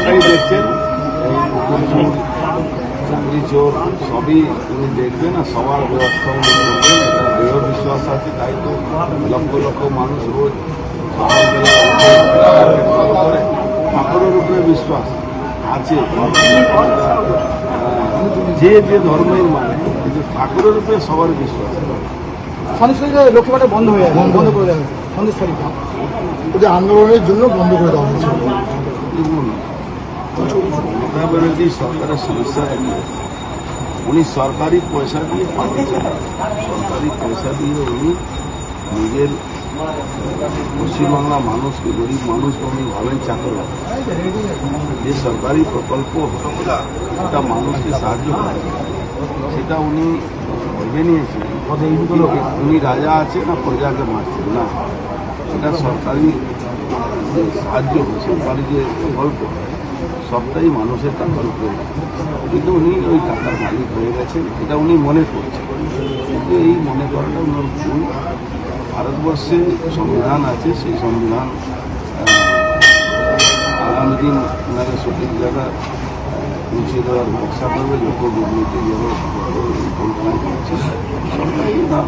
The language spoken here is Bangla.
সবটাই দেখছেন, এই চাকরি চোর সবই উনি দেখবেন আর সবার ব্যবস্থা উনি করবেন। এটা দৃঢ় বিশ্বাস আছে, তাই তো লক্ষ লক্ষ মানুষ রোজ সকালবেলা করে ঠাকুরের উপরে বিশ্বাস আছে। যে যে ধর্মের মানে, কিন্তু ঠাকুরের উপরে সবার বিশ্বাস। সন্দেশখালী লক্ষ্মী ভাণ্ডার বন্ধ হয়ে যাবে, বন্ধ করে দেওয়া হবে সন্দেশখালী। ওদের আন্দোলনের জন্য বন্ধ করে দেওয়া হয়েছে। দেখুন, মমতা ব্যানার্জি সরকারের সমস্যা একটাই, উনি সরকারি পয়সা দিয়ে পাঠিয়েছেন, সরকারি পয়সা দিয়ে উনি নিজের পশ্চিমবাংলা মানুষকে, গরিব মানুষকে উনি ভাবেন চাকর। যে সরকারি প্রকল্প সেটা মানুষকে সাহায্য করে, সেটা উনি ভেবে নিয়েছেন উনি রাজা আছে না প্রজাকে মারছেন, না, এটা সরকারি সাহায্য, সরকারি যে প্রকল্প সবটাই মানুষের টাকার উপরে। কিন্তু উনি ওই টাকার মালিক হয়ে গেছেন, এটা উনি মনে করছেন, কিন্তু এই মনে করাটা ওনার ভুল। ভারতবর্ষে সংবিধান আছে, সেই সংবিধান আগামী দিন ওনাকে সঠিক জায়গা পৌঁছে দেওয়ার ব্যবস্থা করবে। যত দুর্নীতি যাবে, যত ভুল করছে সবটাই ওনার